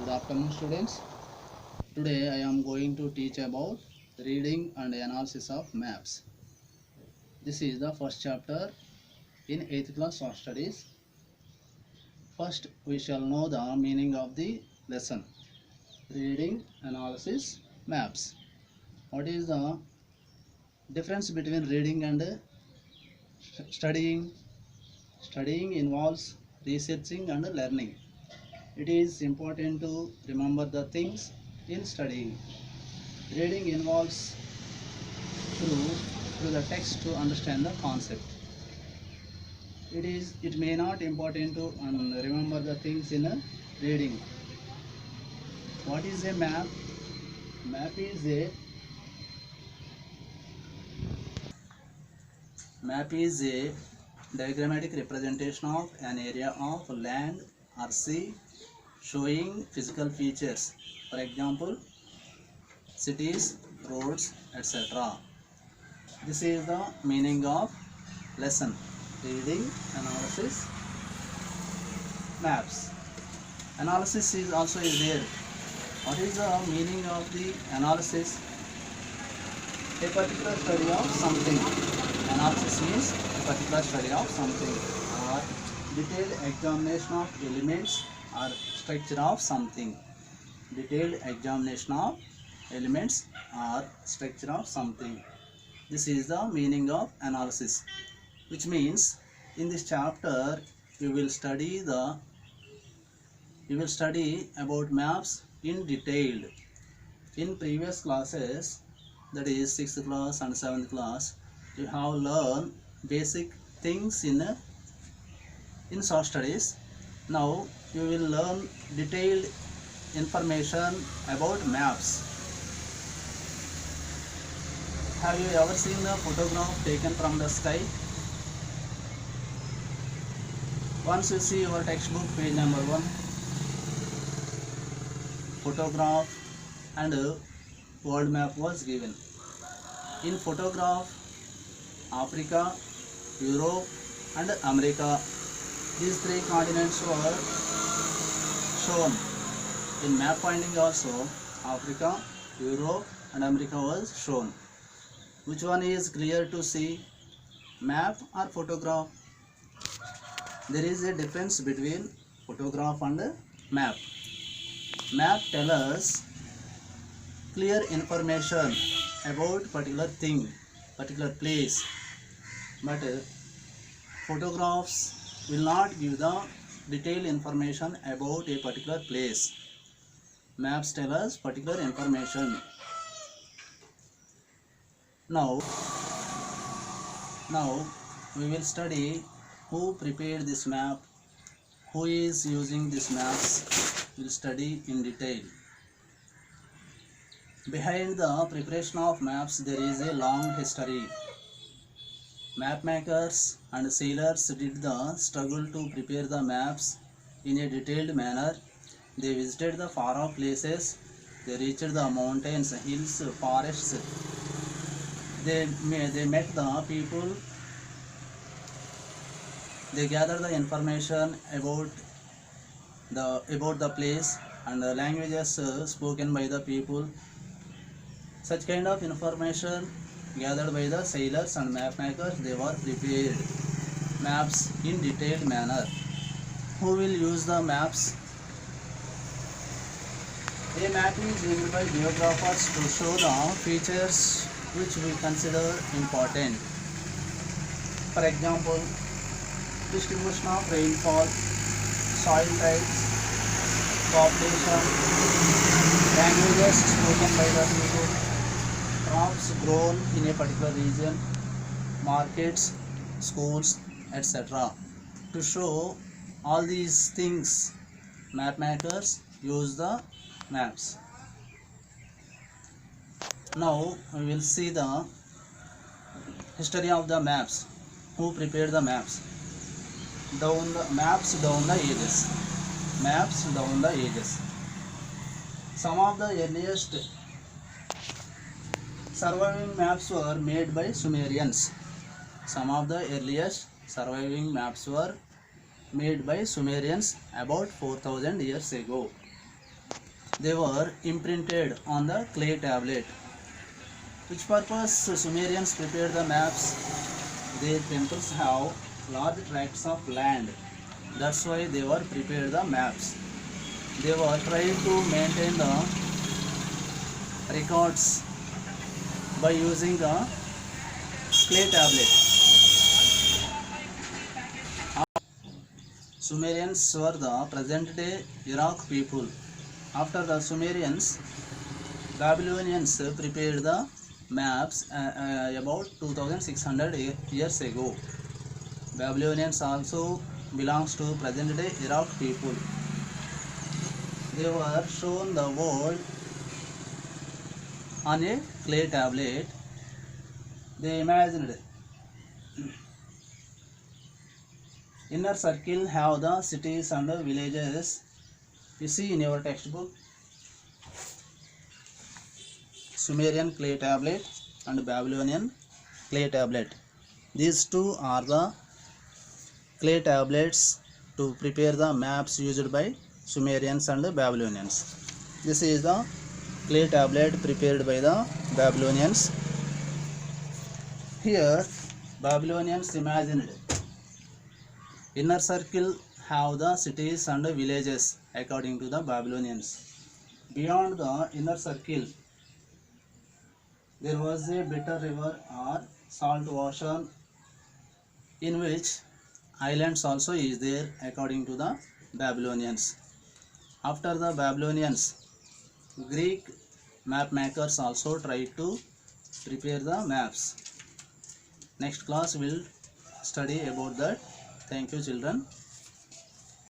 Good afternoon, students. Today I am going to teach about reading and analysis of maps. This is the first chapter in 8th class social studies. First, we shall know the meaning of the lesson. Reading, analysis, maps. What is the difference between reading and studying? Studying involves researching and learning. It is important to remember the things in studying. Reading involves through the text to understand the concept. It may not important to remember the things in a reading. What is a map? Map is a diagrammatic representation of an area of land or sea showing physical features. For example, cities, roads, etc. This is the meaning of lesson. Reading, analysis, maps. Analysis is also there. What is the meaning of the analysis? A particular study of something. Analysis means a particular study of something, or detailed examination of elements or structure of something. Detailed examination of elements or structure of something. This is the meaning of analysis, which means in this chapter you will study about maps in detail. In previous classes, that is 6th class and 7th class, you have learned basic things in social studies. Now you will learn detailed information about maps. Have you ever seen a photograph taken from the sky? Once you see your textbook page number 1, photograph and world map was given. In photograph, Africa, Europe and America, these three continents were shown. In map finding also, Africa, Europe and America was shown. Which one is clear to see, map or photograph? There is a difference between photograph and map. Map tells us clear information about particular thing, particular place, but photographs will not give the detailed information about a particular place. Maps tell us particular information. Now we will study who prepared this map, who is using these maps. We will study in detail. Behind the preparation of maps there is a long history. Map makers and sailors did the struggle to prepare the maps in a detailed manner. They visited the far off places, they reached the mountains, hills, forests. They met the people, they gathered the information about the place and the languages spoken by the people. Such kind of information gathered by the sailors and map makers, they were prepared maps in detailed manner. Who will use the maps? A map is used by geographers to show the features which we consider important. For example, distribution of rainfall, soil types, population, languages spoken by the people, crops grown in a particular region, markets, schools, etc. To show all these things, map makers use the maps. Now we will see the history of the maps. Who prepared the maps? Maps down the ages. Maps down the ages. Some of the earliest surviving maps were made by Sumerians. Some of the earliest surviving maps were made by Sumerians about 4000 years ago. They were imprinted on the clay tablet. Which purpose Sumerians prepared the maps? Their temples have large tracts of land. That's why they were prepared the maps. They were trying to maintain the records by using the clay tablet. Sumerians were the present day Iraq people. After the Sumerians, Babylonians prepared the maps about 2600 years ago. Babylonians also belongs to present day Iraq people. They were shown the world on a clay tablet. They imagined inner circle have the cities and villages. You see in your textbook, Sumerian clay tablet and Babylonian clay tablet. These two are the clay tablets to prepare the maps used by Sumerians and Babylonians. This is the clay tablet prepared by the Babylonians. Here, Babylonians imagined inner circle have the cities and villages according to the Babylonians. Beyond the inner circle, there was a bitter river or salt ocean in which islands also is there according to the Babylonians. After the Babylonians, Greek map makers also tried to prepare the maps. Next class will study about that. Thank you, children.